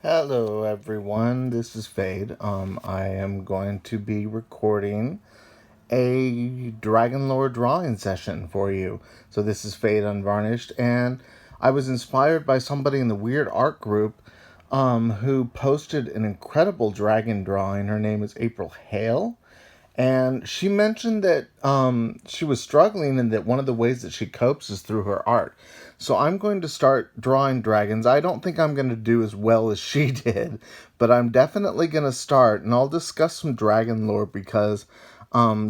Hello, everyone. This is Fade. I am going to be recording a Dragon Lore drawing session for you. So this is Fade Unvarnished, and I was inspired by somebody in the Weird Art group, who posted an incredible dragon drawing. Her name is April Hale. And she mentioned that she was struggling and that one of the ways that she copes is through her art. So I'm going to start drawing dragons. I don't think I'm going to do as well as she did, but I'm definitely going to start. And I'll discuss some dragon lore because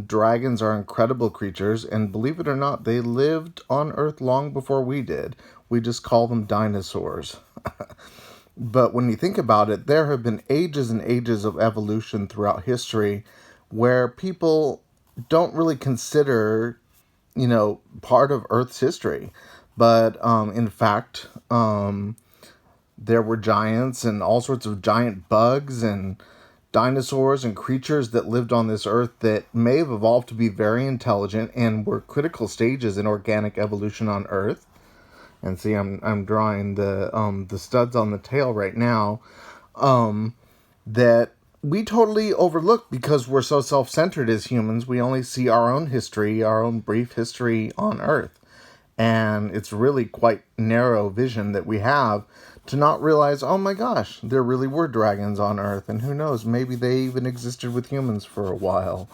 dragons are incredible creatures. And believe it or not, they lived on Earth long before we did. We just call them dinosaurs. But when you think about it, there have been ages and ages of evolution throughout history where people don't really consider, part of Earth's history. But in fact, there were giants and all sorts of giant bugs and dinosaurs and creatures that lived on this Earth that may have evolved to be very intelligent and were critical stages in organic evolution on Earth. And see, I'm drawing the studs on the tail right now. That we totally overlook because we're so self-centered as humans. We only see our own history, our own brief history on Earth. And it's really quite narrow vision that we have to not realize, oh my gosh, there really were dragons on Earth. And who knows, maybe they even existed with humans for a while.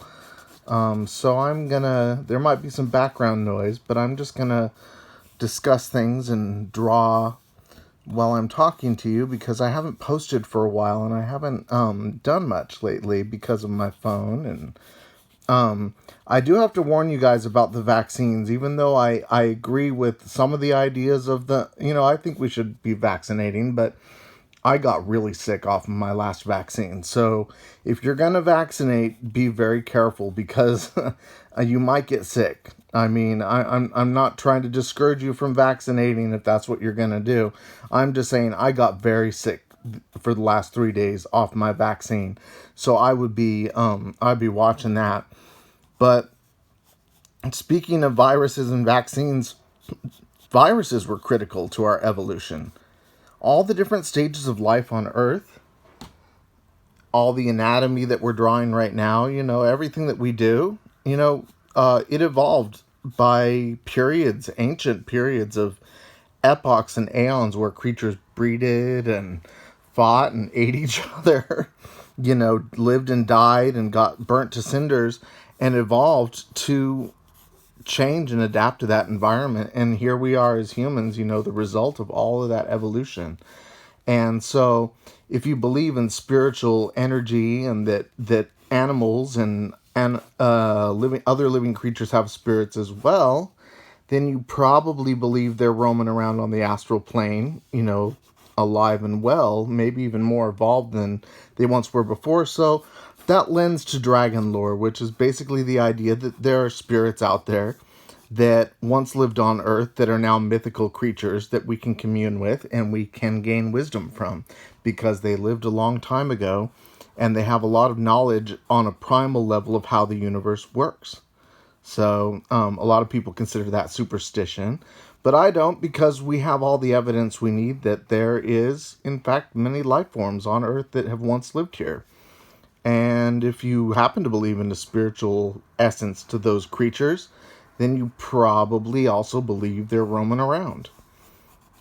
So there might be some background noise, but I'm just gonna discuss things and draw while I'm talking to you because I haven't posted for a while and I haven't done much lately because of my phone. And I do have to warn you guys about the vaccines, even though I agree with some of the ideas of I think we should be vaccinating, but I got really sick off of my last vaccine. So if you're going to vaccinate, be very careful because you might get sick. I mean, I'm not trying to discourage you from vaccinating if that's what you're going to do. I'm just saying I got very sick for the last 3 days off my vaccine. So I'd be watching that. But speaking of viruses and vaccines, viruses were critical to our evolution. All the different stages of life on Earth, all the anatomy that we're drawing right now, everything that we do, it evolved by periods, ancient periods of epochs and aeons where creatures breeded and fought and ate each other, lived and died and got burnt to cinders and evolved to change and adapt to that environment. And here we are as humans, the result of all of that evolution. And so if you believe in spiritual energy and that animals and other living creatures have spirits as well, then you probably believe they're roaming around on the astral plane, alive and well, maybe even more evolved than they once were before. So that lends to dragon lore, which is basically the idea that there are spirits out there that once lived on Earth that are now mythical creatures that we can commune with and we can gain wisdom from because they lived a long time ago and they have a lot of knowledge on a primal level of how the universe works. So a lot of people consider that superstition, but I don't, because we have all the evidence we need that there is, in fact, many life forms on Earth that have once lived here. And if you happen to believe in the spiritual essence to those creatures, then you probably also believe they're roaming around.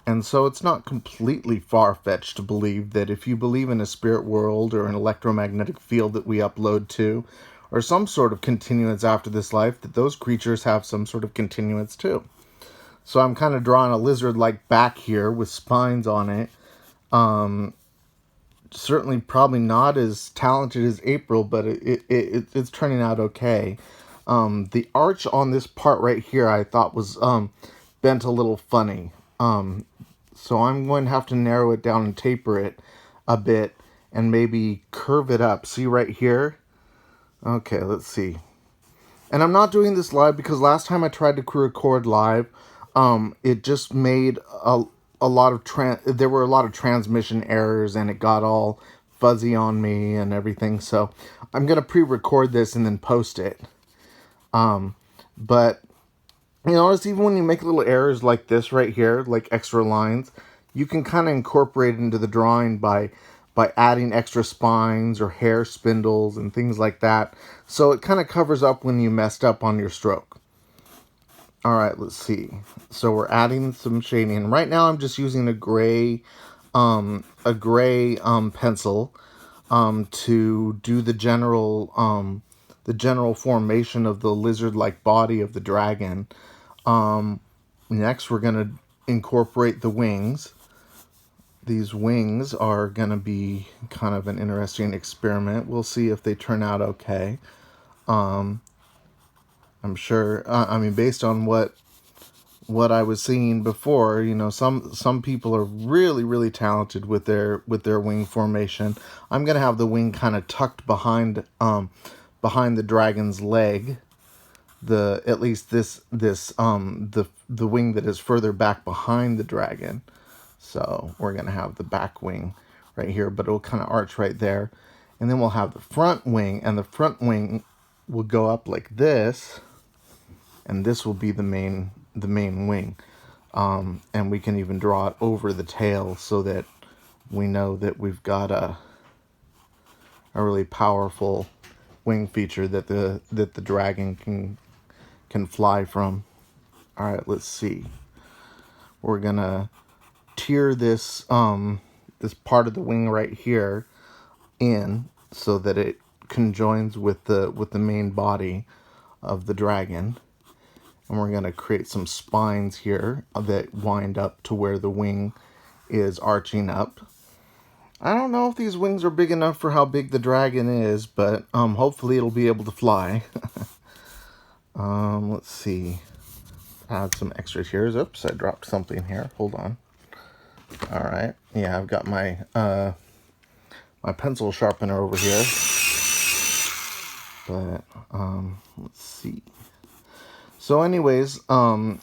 And so it's not completely far-fetched to believe that if you believe in a spirit world or an electromagnetic field that we upload to, or some sort of continuance after this life, that those creatures have some sort of continuance too. So I'm kind of drawing a lizard-like back here with spines on it. Certainly probably not as talented as April, but it's turning out okay. The arch on this part right here I thought was bent a little funny. So I'm going to have to narrow it down and taper it a bit and maybe curve it up. See right here? Okay, let's see. And I'm not doing this live because last time I tried to record live, it just made a lot of there were a lot of transmission errors and it got all fuzzy on me and everything. So I'm going to pre-record this and then post it. But you notice even when you make little errors like this right here, like extra lines, you can kind of incorporate into the drawing by adding extra spines or hair spindles and things like that. So it kind of covers up when you messed up on your stroke. All right, let's see. So we're adding some shading. Right now I'm just using a gray pencil to do the general formation of the lizard-like body of the dragon. Next, we're going to incorporate the wings. These wings are going to be kind of an interesting experiment. We'll see if they turn out okay. I'm sure, based on what I was seeing before, some people are really, really talented with their wing formation. I'm going to have the wing kind of tucked behind the dragon's leg. At least the wing that is further back behind the dragon. So we're going to have the back wing right here, but it'll kind of arch right there. And then we'll have the front wing, and the front wing will go up like this, and this will be the main wing. And we can even draw it over the tail so that we know that we've got a really powerful wing feature that the dragon can fly from. All right, let's see. We're gonna tear this this part of the wing right here in so that it conjoins with the main body of the dragon. And we're going to create some spines here that wind up to where the wing is arching up. I don't know if these wings are big enough for how big the dragon is, but hopefully it'll be able to fly. Let's see. Add some extras here. Oops, I dropped something here. Hold on. All right. Yeah, I've got my my pencil sharpener over here. But let's see. So anyways, I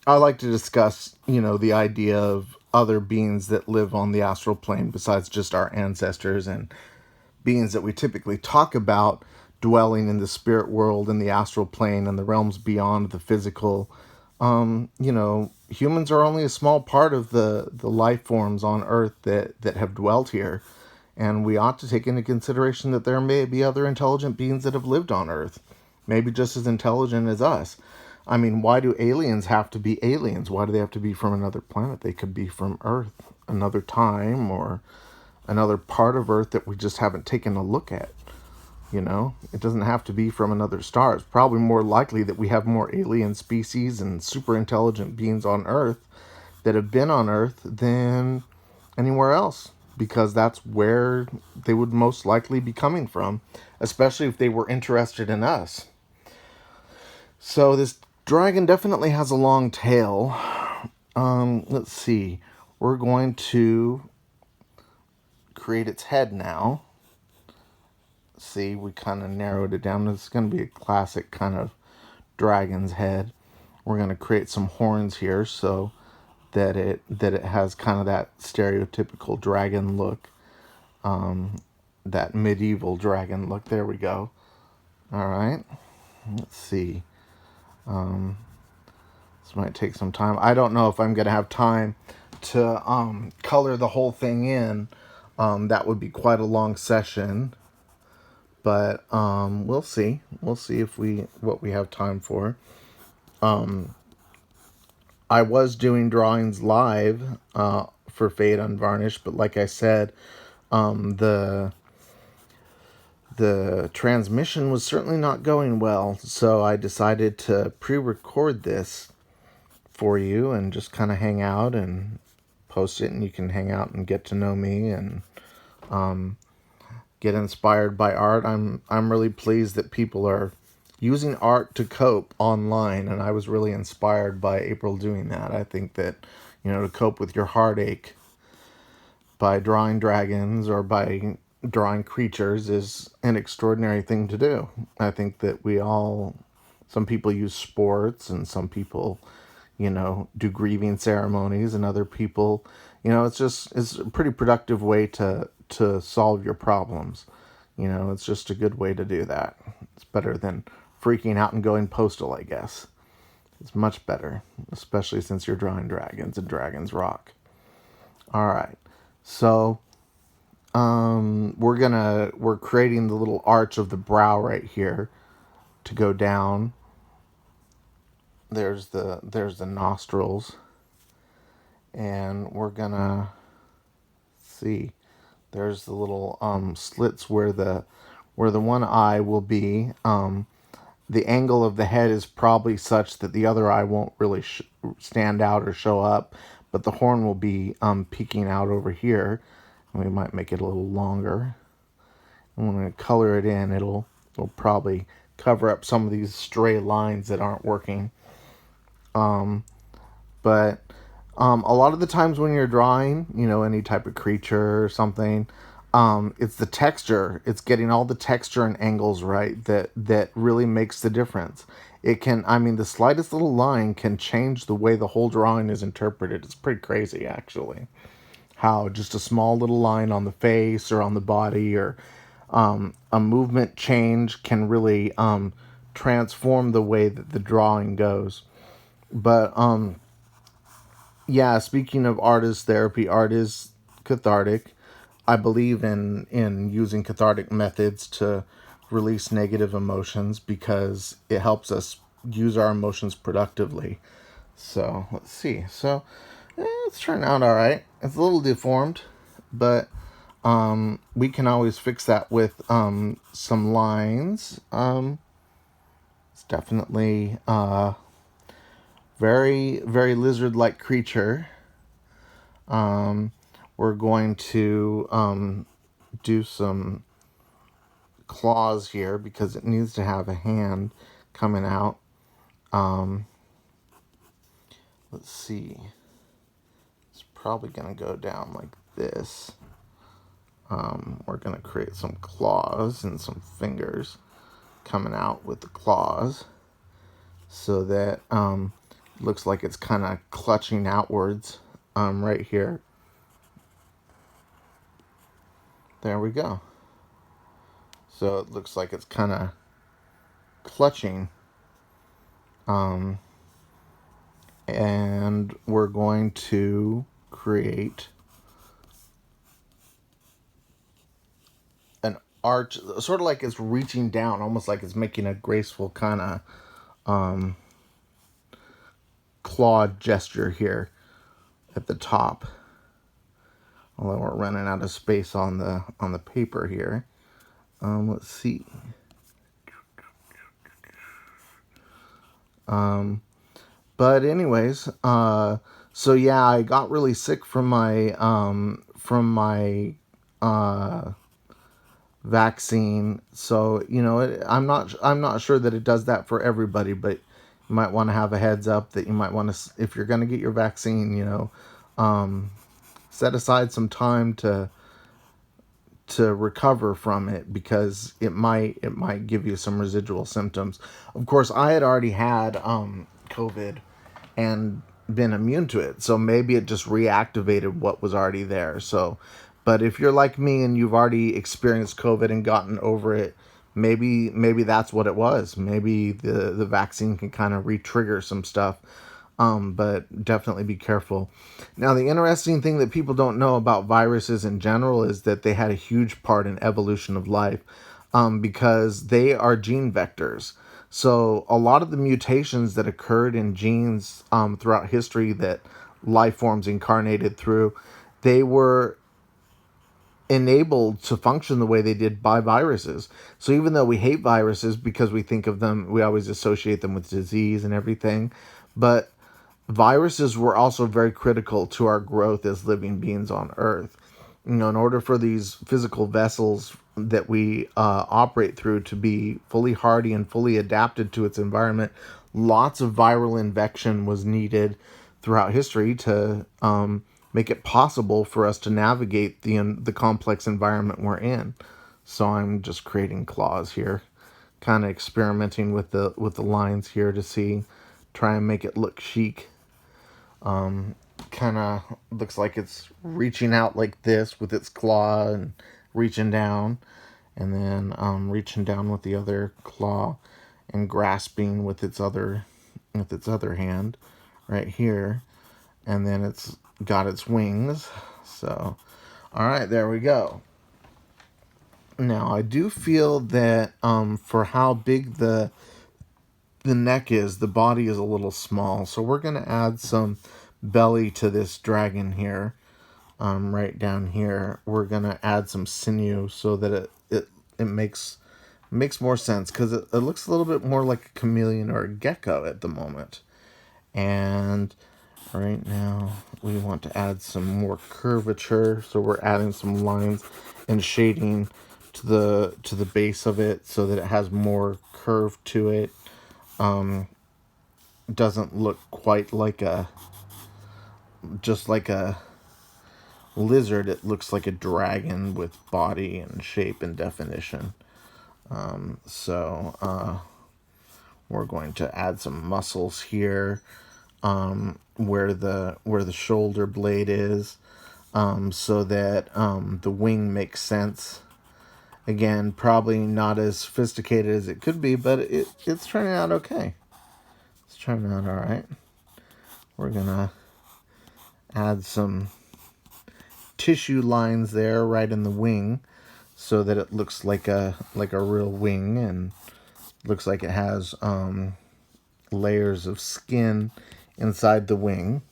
like to discuss, the idea of other beings that live on the astral plane besides just our ancestors, and beings that we typically talk about dwelling in the spirit world and the astral plane and the realms beyond the physical. Humans are only a small part of the life forms on Earth that have dwelt here. And we ought to take into consideration that there may be other intelligent beings that have lived on Earth, maybe just as intelligent as us. Why do aliens have to be aliens? Why do they have to be from another planet? They could be from Earth, another time, or another part of Earth that we just haven't taken a look at. It doesn't have to be from another star. It's probably more likely that we have more alien species and super intelligent beings on Earth that have been on Earth than anywhere else, because that's where they would most likely be coming from, especially if they were interested in us. So this dragon definitely has a long tail. Let's see. We're going to create its head now. See, we kind of narrowed it down. It's going to be a classic kind of dragon's head. We're going to create some horns here so that it has kind of that stereotypical dragon look, that medieval dragon look. There we go. All right, let's see. This might take some time. I don't know if I'm going to have time to color the whole thing in. That would be quite a long session. But we'll see. We'll see what we have time for. I was doing drawings live for Fade Unvarnished, but like I said, the transmission was certainly not going well, so I decided to pre-record this for you and just kind of hang out and post it, and you can hang out and get to know me and get inspired by art. I'm really pleased that people are using art to cope online, and I was really inspired by April doing that. I think that, to cope with your heartache by drawing dragons or by drawing creatures is an extraordinary thing to do. I think that some people use sports, and some people, do grieving ceremonies, and other people, it's a pretty productive way to solve your problems. It's just a good way to do that. It's better than freaking out and going postal, I guess. It's much better, especially since you're drawing dragons and dragons rock. All right. So we're creating the little arch of the brow right here to go down. There's the nostrils, and we're gonna see. There's the little slits where the one eye will be. The angle of the head is probably such that the other eye won't really stand out or show up, but the horn will be peeking out over here. And we might make it a little longer. And when we color it in, it'll probably cover up some of these stray lines that aren't working. But a lot of the times when you're drawing, any type of creature or something, it's the texture. It's getting all the texture and angles right that really makes the difference. It can, the slightest little line can change the way the whole drawing is interpreted. It's pretty crazy, actually. How just a small little line on the face or on the body or a movement change can really transform the way that the drawing goes. But yeah, speaking of art as therapy, art is cathartic. I believe in using cathartic methods to release negative emotions because it helps us use our emotions productively. So let's see. So it's turning out all right. It's a little deformed, but we can always fix that with some lines. It's definitely very very lizard-like creature. We're going to do some claws here because it needs to have a hand coming out. Let's see. It's probably going to go down like this. We're going to create some claws and some fingers coming out with the claws so that looks like it's kind of clutching outwards right here. There we go. So it looks like it's kind of clutching. And we're going to create an arch, sort of like it's reaching down, almost like it's making a graceful kind of clawed gesture here at the top. Although we're running out of space on the paper here. Let's see. But anyways, so yeah, I got really sick from my vaccine. So I'm not sure that it does that for everybody, but you might want to have a heads up that you might want to, if you're going to get your vaccine, set aside some time to recover from it because it might give you some residual symptoms. Of course, I had already had COVID and been immune to it, so maybe it just reactivated what was already there. So, but if you're like me and you've already experienced COVID and gotten over it, maybe that's what it was. Maybe the vaccine can kind of re-trigger some stuff. But definitely be careful. Now, the interesting thing that people don't know about viruses in general is that they had a huge part in evolution of life because they are gene vectors. So a lot of the mutations that occurred in genes throughout history that life forms incarnated through, they were enabled to function the way they did by viruses. So even though we hate viruses because we think of them, we always associate them with disease and everything, but viruses were also very critical to our growth as living beings on Earth. In order for these physical vessels that we operate through to be fully hardy and fully adapted to its environment, lots of viral infection was needed throughout history to make it possible for us to navigate the complex environment we're in. So I'm just creating claws here, kind of experimenting with the lines here to try and make it look chic. Kind of looks like it's reaching out like this with its claw and reaching down, and then reaching down with the other claw and grasping with its other hand right here, and then it's got its wings. So, all right, there we go. Now, I do feel that for how big the neck is, the body is a little small. So we're going to add some belly to this dragon here. Right down here, we're going to add some sinew so that it makes more sense, because it looks a little bit more like a chameleon or a gecko at the moment. And right now we want to add some more curvature, so we're adding some lines and shading to the base of it so that it has more curve to it. Doesn't look quite like just like a lizard. It looks like a dragon with body and shape and definition. So we're going to add some muscles here, where the shoulder blade is, so that the wing makes sense. Again, probably not as sophisticated as it could be, but it's turning out okay. It's turning out all right. We're gonna add some tissue lines there right in the wing, so that it looks like a real wing, and looks like it has layers of skin inside the wing.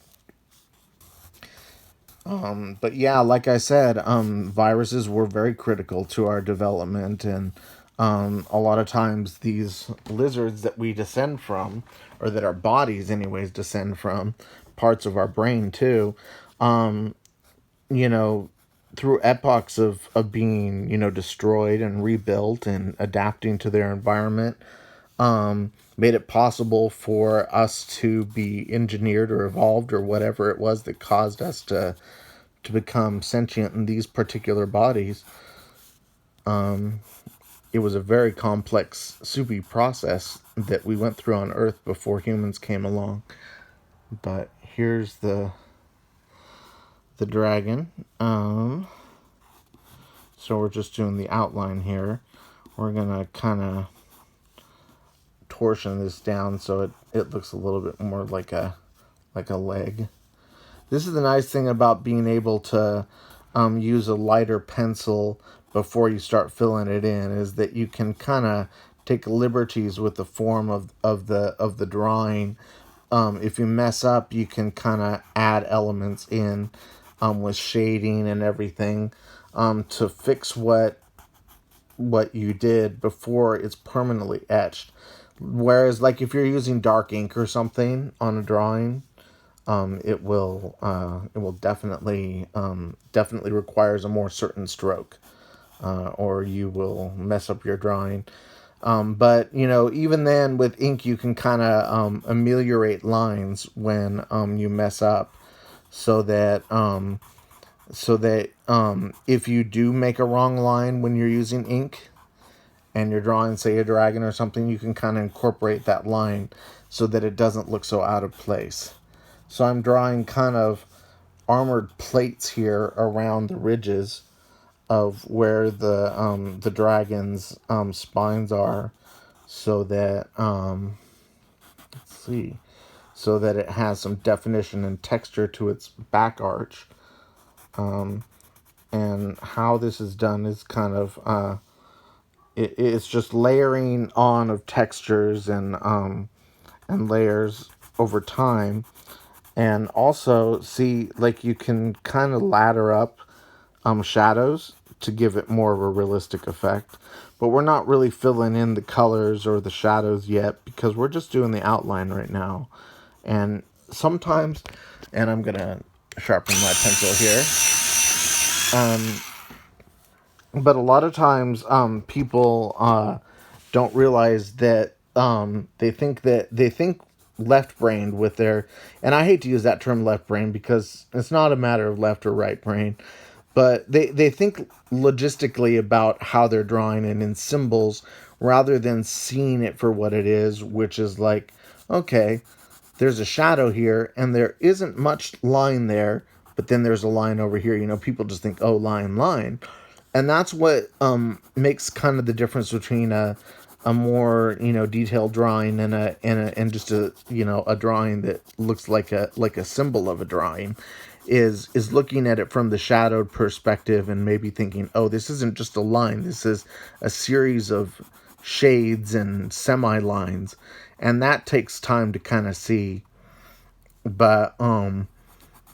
But yeah, like I said, viruses were very critical to our development, and a lot of times these lizards that we descend from, or that our bodies anyways descend from, parts of our brain too, you know, through epochs of being, destroyed and rebuilt and adapting to their environment, made it possible for us to be engineered or evolved or whatever it was that caused us to become sentient in these particular bodies. It was a very complex, soupy process that we went through on Earth before humans came along. But here's the dragon. So we're just doing the outline here. We're gonna kind of torsion this down so it looks a little bit more like a leg. This is the nice thing about being able to use a lighter pencil before you start filling it in, is that you can kind of take liberties with the form of the drawing. If you mess up, you can kind of add elements in with shading and everything to fix what you did before it's permanently etched. Whereas, like, if you're using dark ink or something on a drawing, it will definitely requires a more certain stroke, or you will mess up your drawing. But even then, with ink, you can kind of ameliorate lines when you mess up, so that if you do make a wrong line when you're using ink and you're drawing, say, a dragon or something, you can kind of incorporate that line so that it doesn't look so out of place. So I'm drawing kind of armored plates here around the ridges of where the dragon's spines are, so that let's see, so that it has some definition and texture to its back arch. And how this is done is kind of it's just layering on of textures and layers over time. And also, see, like, you can kind of ladder up shadows to give it more of a realistic effect. But we're not really filling in the colors or the shadows yet, because we're just doing the outline right now. And sometimes, and I'm going to sharpen my pencil here. But a lot of times, people don't realize that they think left-brained with their, and I hate to use that term left-brain, because it's not a matter of left or right brain, but they think logistically about how they're drawing and in symbols, rather than seeing it for what it is, which is like, okay, there's a shadow here and there isn't much line there, but then there's a line over here. People just think, oh, line. And that's what makes kind of the difference between a more detailed drawing and just a drawing that looks like a symbol of a drawing. is looking at it from the shadowed perspective and maybe thinking, oh, this isn't just a line. This is a series of shades and semi-lines. And that takes time to kind of see. But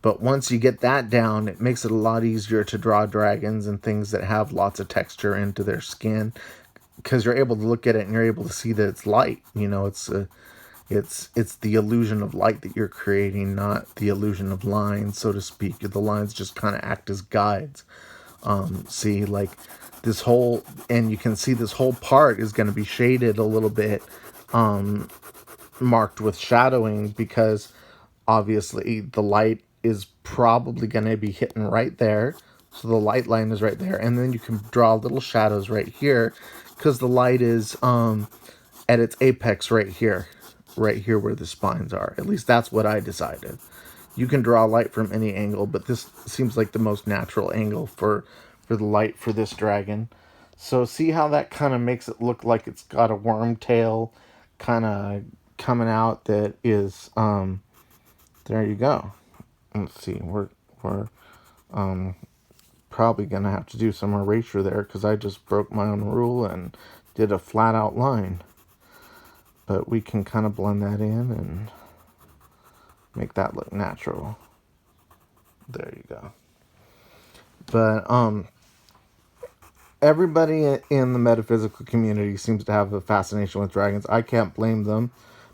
once you get that down, it makes it a lot easier to draw dragons and things that have lots of texture into their skin, because you're able to look at it and you're able to see that it's light. It's the illusion of light that you're creating, not the illusion of lines, so to speak. The lines just kind of act as guides. See, like this whole, and you can see this whole part is going to be shaded a little bit, marked with shadowing, because obviously the light is probably going to be hitting right there. So the light line is right there. And then you can draw little shadows right here, because the light is at its apex right here where the spines are. At least that's what I decided. You can draw light from any angle, but this seems like the most natural angle for the light for this dragon. So see how that kind of makes it look like it's got a worm tail kind of coming out that is, there you go. Let's see, we're probably going to have to do some erasure there, because I just broke my own rule and did a flat out line. But we can kind of blend that in and make that look natural. There you go. But everybody in the metaphysical community seems to have a fascination with dragons. I can't blame them,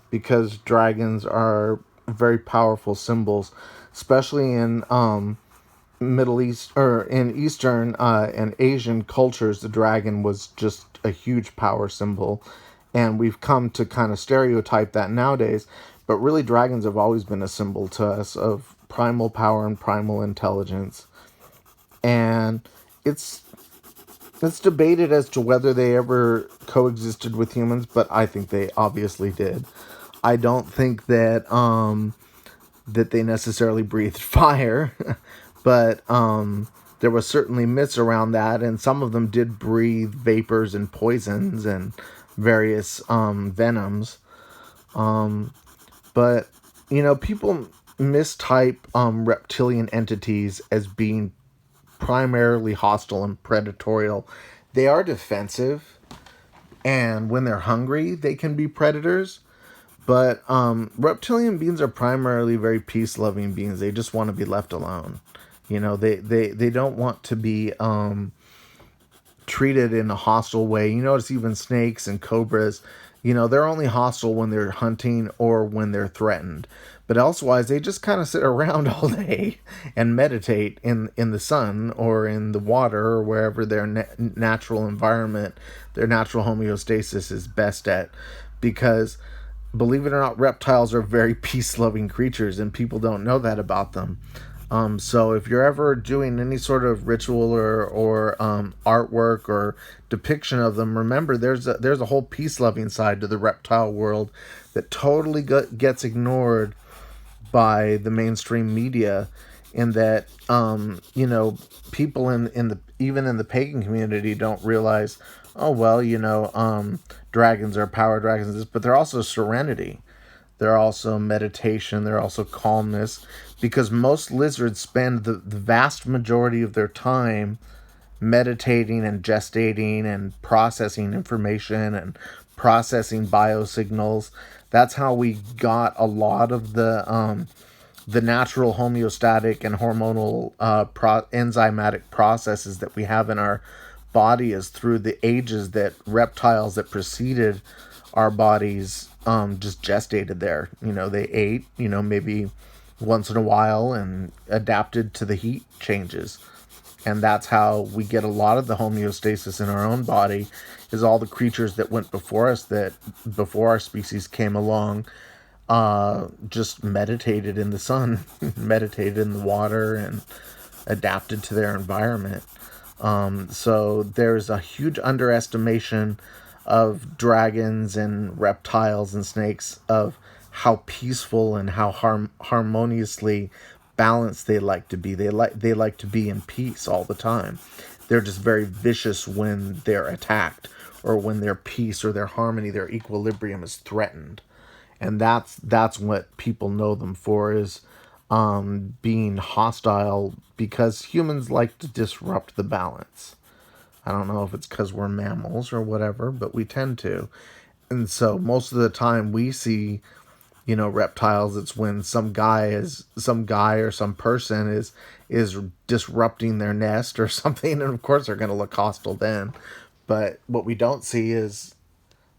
because dragons are very powerful symbols, especially in Middle East, or in Eastern and Asian cultures. The dragon was just a huge power symbol, and we've come to kind of stereotype that nowadays. But really, dragons have always been a symbol to us of primal power and primal intelligence. And it's debated as to whether they ever coexisted with humans, but I think they obviously did. I don't think that that they necessarily breathed fire, but there was certainly myths around that, and some of them did breathe vapors and poisons and various venoms. But people mistype reptilian entities as being primarily hostile and predatory. They are defensive, and when they're hungry, they can be predators. But reptilian beings are primarily very peace-loving beings. They just want to be left alone. They don't want to be treated in a hostile way. You notice even snakes and cobras, they're only hostile when they're hunting or when they're threatened. But elsewise, they just kind of sit around all day and meditate in the sun or in the water or wherever their natural environment, their natural homeostasis is best at. Because, believe it or not, reptiles are very peace-loving creatures, and people don't know that about them. So if you're ever doing any sort of ritual or artwork or depiction of them, remember there's a whole peace-loving side to the reptile world that totally gets ignored by the mainstream media. In that people even in the pagan community don't realize, oh well, dragons are power dragons, but they're also serenity. They're also meditation. They're also calmness, because most lizards spend the vast majority of their time meditating and gestating and processing information and processing biosignals. That's how we got a lot of the natural homeostatic and hormonal enzymatic processes that we have in our body, is through the ages that reptiles that preceded our bodies just gestated there. They ate, maybe once in a while and adapted to the heat changes. And that's how we get a lot of the homeostasis in our own body, is all the creatures that went before us, that before our species came along, just meditated in the sun, meditated in the water, and adapted to their environment. So there's a huge underestimation of dragons and reptiles and snakes, of how peaceful and how harmoniously balanced they like to be. They like to be in peace all the time. They're just very vicious when they're attacked, or when their peace or their harmony, their equilibrium is threatened. And that's what people know them for, is being hostile because humans like to disrupt the balance. I don't know if it's because we're mammals or whatever, but we tend to. And so most of the time we see, reptiles, it's when some guy or some person is disrupting their nest or something, and of course they're going to look hostile then. But what we don't see is,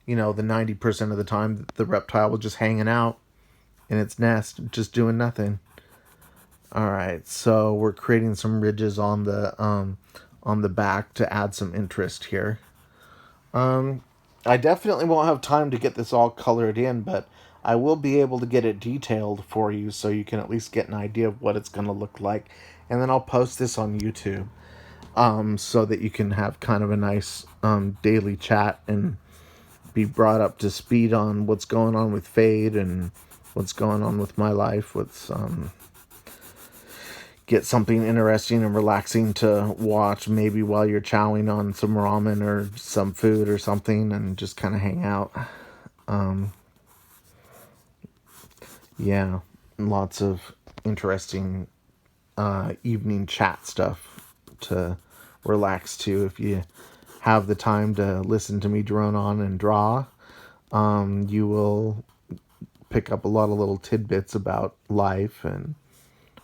the 90% of the time the reptile was just hanging out in its nest, just doing nothing. All right, so we're creating some ridges on the back to add some interest here. I definitely won't have time to get this all colored in, but I will be able to get it detailed for you so you can at least get an idea of what it's going to look like. And then I'll post this on YouTube, so that you can have kind of a nice daily chat and be brought up to speed on what's going on with Fade and what's going on with my life. What's Get something interesting and relaxing to watch, maybe while you're chowing on some ramen or some food or something, and just kind of hang out. Yeah, lots of interesting evening chat stuff to relax to if you have the time to listen to me drone on and draw. You will pick up a lot of little tidbits about life and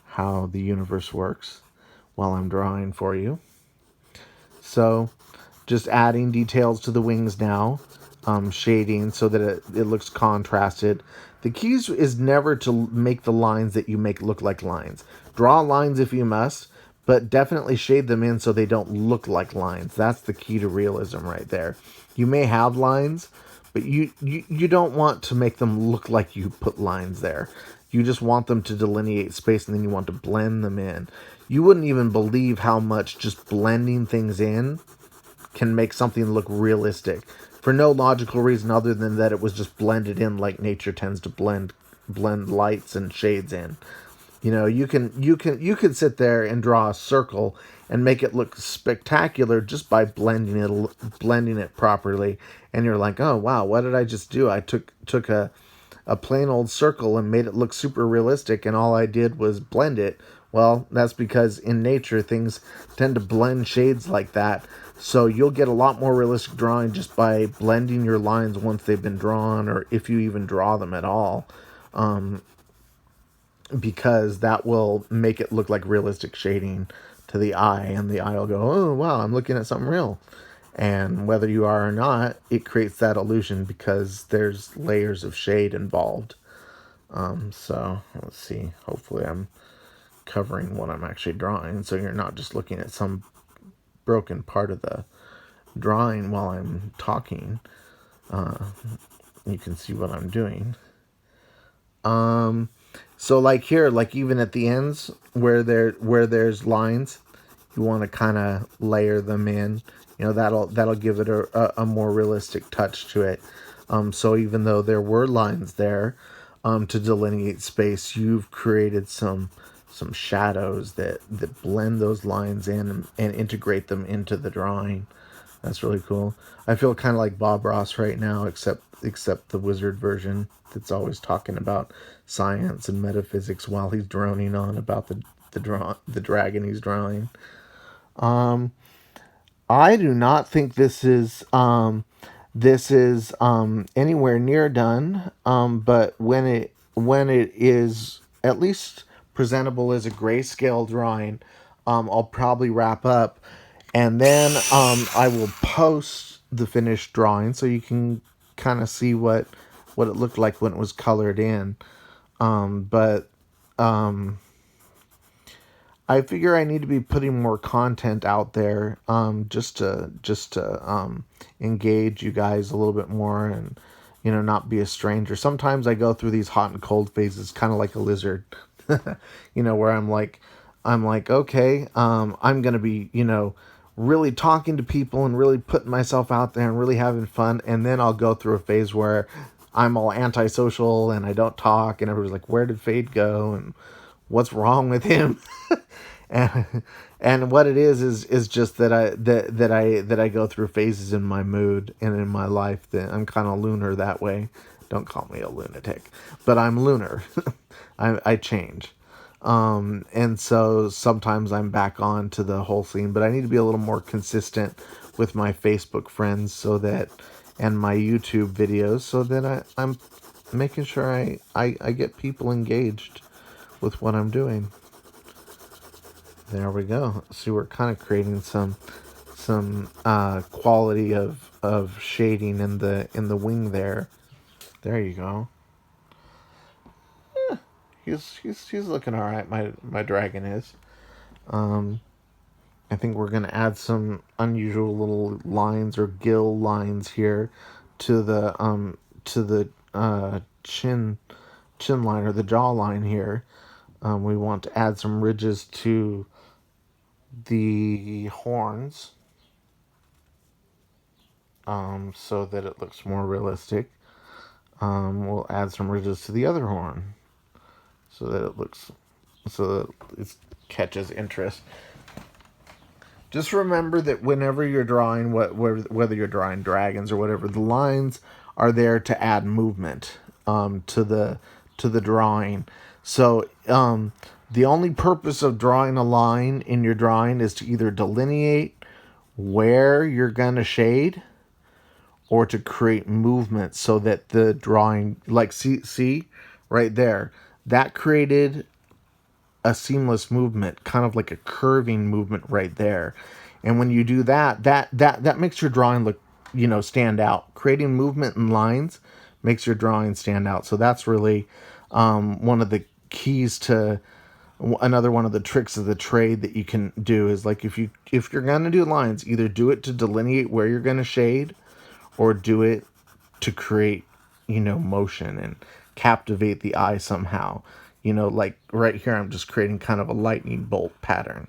how the universe works while I'm drawing for you. So just adding details to the wings now, shading so that it looks contrasted. The key is never to make the lines that you make look like lines. Draw lines if you must, but definitely shade them in so they don't look like lines. That's the key to realism right there. You may have lines, but you don't want to make them look like you put lines there. You just want them to delineate space, and then you want to blend them in. You wouldn't even believe how much just blending things in can make something look realistic for no logical reason other than that it was just blended in like nature tends to blend lights and shades in. You can sit there and draw a circle and make it look spectacular just by blending it properly, and you're like, oh wow, what did I just do? I took a plain old circle and made it look super realistic, and all I did was blend it. Well, that's because in nature things tend to blend shades like that, so you'll get a lot more realistic drawing just by blending your lines once they've been drawn, or if you even draw them at all, because that will make it look like realistic shading to the eye, and the eye will go, oh wow, I'm looking at something real. And whether you are or not, it creates that illusion because there's layers of shade involved. So let's see. Hopefully I'm covering what I'm actually drawing, so you're not just looking at some broken part of the drawing while I'm talking. You can see what I'm doing. So like here, like even at the ends where there's lines, you want to kind of layer them in. That'll give it a more realistic touch to it. So even though there were lines there to delineate space, you've created some shadows that blend those lines in and integrate them into the drawing. That's really cool. I feel kind of like Bob Ross right now, except the wizard version that's always talking about science and metaphysics while he's droning on about the dragon he's drawing. I do not think this is anywhere near done. But when it is at least presentable as a grayscale drawing, I'll probably wrap up, and then I will post the finished drawing so you can kind of see what it looked like when it was colored in. But I figure I need to be putting more content out there, just to engage you guys a little bit more, and not be a stranger. Sometimes I go through these hot and cold phases, kind of like a lizard, where I'm like, okay, I'm gonna be really talking to people and really putting myself out there and really having fun, and then I'll go through a phase where I'm all antisocial and I don't talk, and everybody's like, where did Fade go and what's wrong with him? and what it is just that I go through phases in my mood and in my life that I'm kind of lunar that way. Don't call me a lunatic, but I'm lunar. I change. And so sometimes I'm back on to the whole scene, but I need to be a little more consistent with my Facebook friends so that, and my YouTube videos, so that I'm making sure I get people engaged with what I'm doing. There we go. See, we're kind of creating some quality of shading in the wing there. There you go. He's looking all right. My dragon is. I think we're gonna add some unusual little lines or gill lines here to the chin line or the jaw line here. We want to add some ridges to the horns, so that it looks more realistic. We'll add some ridges to the other horn so that it looks so that it catches interest. Just remember that whenever you're drawing, whether you're drawing dragons or whatever, the lines are there to add movement to the drawing. So the only purpose of drawing a line in your drawing is to either delineate where you're going to shade or to create movement so that the drawing, like see right there, that created a seamless movement, kind of like a curving movement right there. And when you do that, that makes your drawing look, stand out. Creating movement and lines makes your drawing stand out. So that's really one of the keys to another one of the tricks of the trade that you can do is, like, if you're going to do lines, either do it to delineate where you're going to shade or do it to create, motion and captivate the eye somehow. Like right here, I'm just creating kind of a lightning bolt pattern.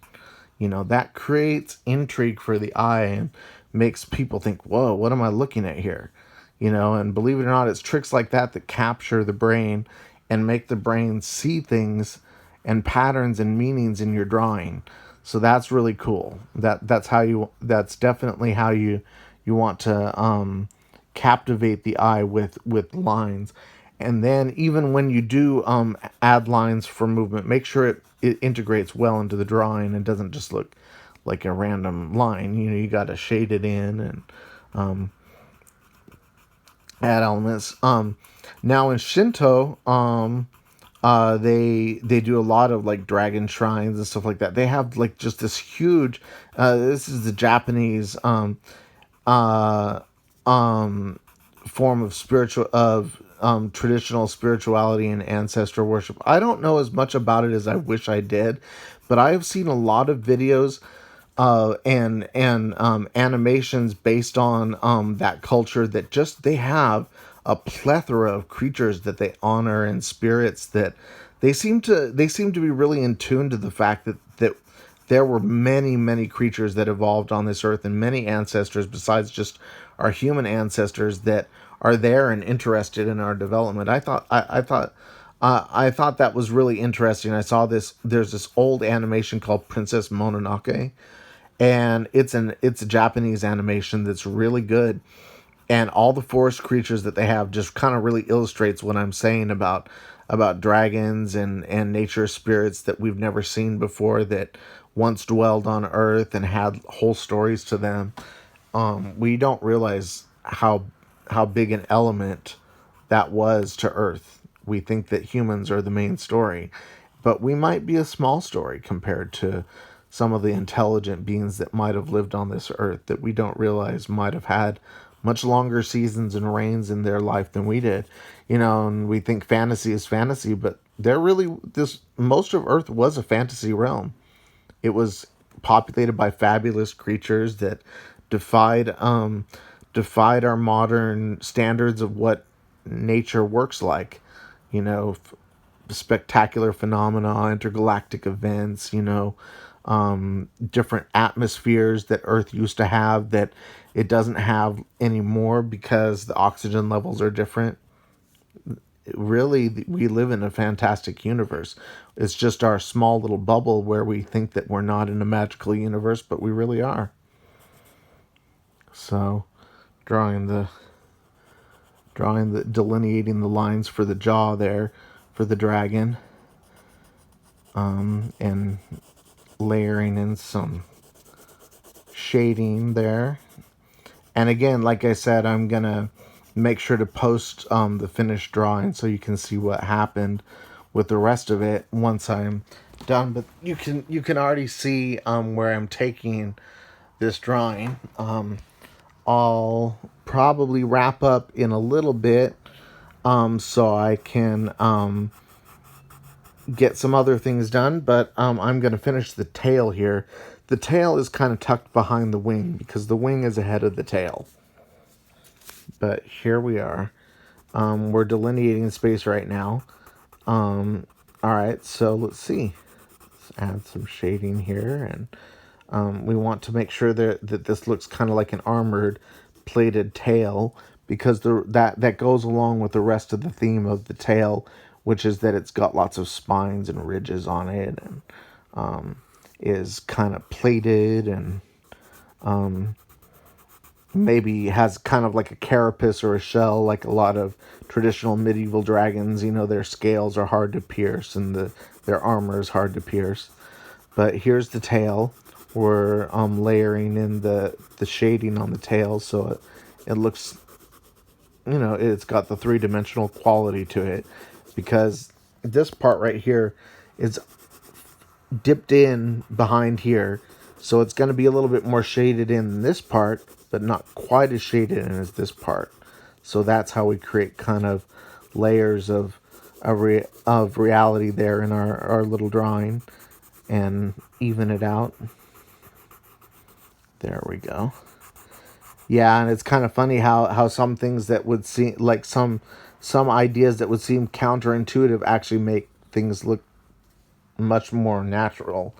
That creates intrigue for the eye and makes people think, whoa, what am I looking at here? And believe it or not, it's tricks like that that capture the brain and make the brain see things and patterns and meanings in your drawing. So that's really cool. That's definitely how you want to captivate the eye with lines. And then even when you do add lines for movement, make sure it integrates well into the drawing and doesn't just look like a random line. You got to shade it in and add elements. Now in Shinto, they do a lot of like dragon shrines and stuff like that. They have like just this huge. This is the Japanese uh, form of traditional spirituality and ancestor worship. I don't know as much about it as I wish I did, but I have seen a lot of videos and animations based on that culture that just they have a plethora of creatures that they honor and spirits that they seem to be really in tune to the fact that there were many creatures that evolved on this earth and many ancestors besides just our human ancestors that are there and interested in our development. I thought that was really interesting. I saw this. There's this old animation called Princess Mononoke, and it's a Japanese animation that's really good. And all the forest creatures that they have just kind of really illustrates what I'm saying about dragons and nature spirits that we've never seen before that once dwelled on Earth and had whole stories to them. We don't realize how big an element that was to Earth. We think that humans are the main story, but we might be a small story compared to some of the intelligent beings that might have lived on this Earth that we don't realize might have had much longer seasons and reigns in their life than we did. And we think fantasy is fantasy, but most of Earth was a fantasy realm. It was populated by fabulous creatures that defied our modern standards of what nature works like. Spectacular phenomena, intergalactic events. Different atmospheres that Earth used to have that it doesn't have anymore because the oxygen levels are different. Really, we live in a fantastic universe. It's just our small little bubble where we think that we're not in a magical universe, but we really are. So, delineating the lines for the jaw there for the dragon. and layering in some shading there. And again, like I said, I'm gonna make sure to post the finished drawing so you can see what happened with the rest of it once I'm done. But you can already see where I'm taking this drawing. I'll probably wrap up in a little bit so I can get some other things done, but I'm going to finish the tail here. The tail is kind of tucked behind the wing because the wing is ahead of the tail. But here we are. We're delineating space right now. All right, so let's see. Let's add some shading here, and we want to make sure that this looks kind of like an armored plated tail because that goes along with the rest of the theme of the tail, which is that it's got lots of spines and ridges on it, and is kind of plated, and maybe has kind of like a carapace or a shell, like a lot of traditional medieval dragons. You know, their scales are hard to pierce, and their armor is hard to pierce. But here's the tail. We're layering in the shading on the tail, so it looks, you know, it's got the three-dimensional quality to it, because this part right here is dipped in behind here, so it's going to be a little bit more shaded in this part, but not quite as shaded in as this part. So that's how we create kind of layers of reality there in our little drawing, and even it out. There we go. Yeah, and it's kind of funny how some things that would seem like some ideas that would seem counterintuitive actually make things look much more natural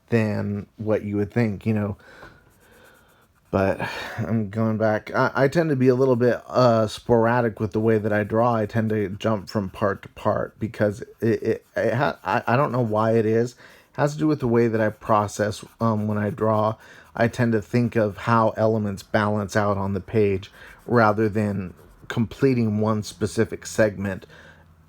than what you would think, you know. But I'm going back. I tend to be a little bit sporadic with the way that I draw. I tend to jump from part to part because I don't know why it is. It has to do with the way that I process when I draw. I tend to think of how elements balance out on the page rather than completing one specific segment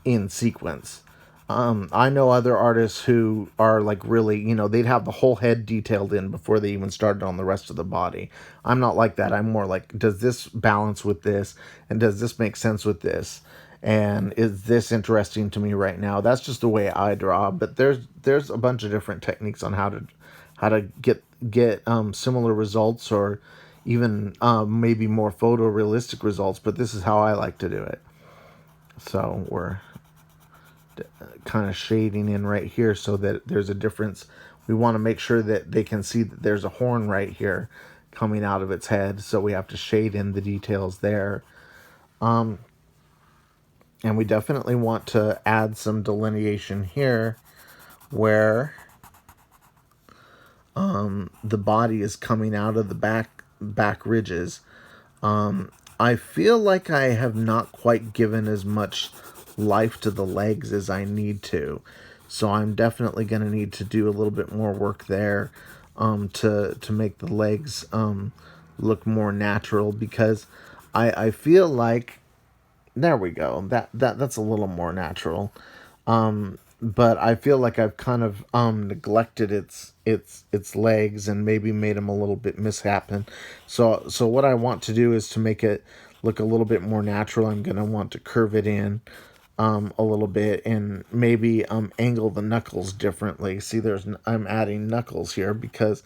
in sequence. I know other artists who are like really, you know, they'd have the whole head detailed in before they even started on the rest of the body. I'm not like that. I'm more like, does this balance with this? And does this make sense with this? And is this interesting to me right now? That's just the way I draw. But there's a bunch of different techniques on how to get similar results, or even maybe more photorealistic results. But this is how I like to do it. So we're kind of shading in right here so that there's a difference. We want to make sure that they can see that there's a horn right here coming out of its head, so we have to shade in the details there. And we definitely want to add some delineation here where the body is coming out of the back ridges. I feel like I have not quite given as much life to the legs as I need to, so I'm definitely going to need to do a little bit more work there to make the legs look more natural, because I feel like, there we go, that's a little more natural, but I feel like I've kind of neglected its legs and maybe made them a little bit mishappen. So what I want to do is to make it look a little bit more natural. I'm going to want to curve it in a little bit, and maybe angle the knuckles differently. See, I'm adding knuckles here because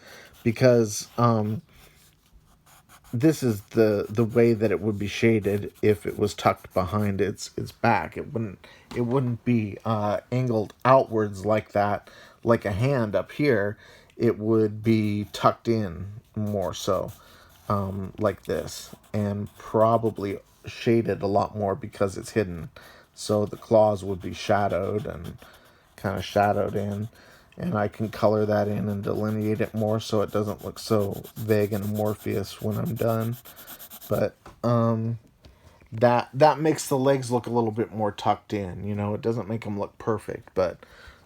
this is the way that it would be shaded if it was tucked behind its back. It wouldn't be angled outwards like that, like a hand up here. It would be tucked in more so, like this, and probably shaded a lot more because it's hidden. So the claws would be shadowed and kind of shadowed in, and I can color that in and delineate it more so it doesn't look so vague and amorphous when I'm done. But that makes the legs look a little bit more tucked in. You know, it doesn't make them look perfect, but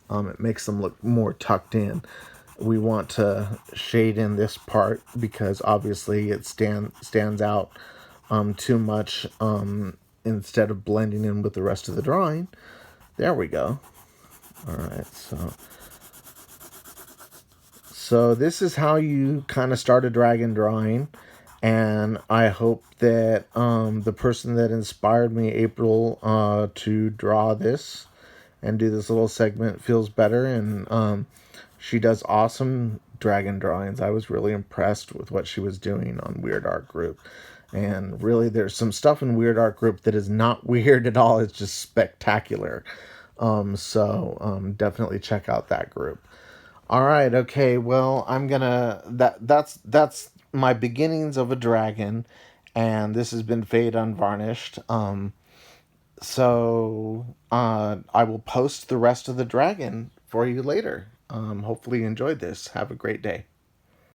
it makes them look more tucked in. We want to shade in this part because obviously it stands out too much instead of blending in with the rest of the drawing. There we go. All right, so So this is how you kind of start a dragon drawing, and I hope that the person that inspired me, April, to draw this and do this little segment feels better. And she does awesome dragon drawings. I was really impressed with what she was doing on Weird Art Group. And really, there's some stuff in Weird Art Group that is not weird at all. It's just spectacular. So definitely check out that group. All right, okay. Well, I'm gonna that's my beginnings of a dragon, and this has been Fade Unvarnished. So I will post the rest of the dragon for you later. Hopefully you enjoyed this. Have a great day.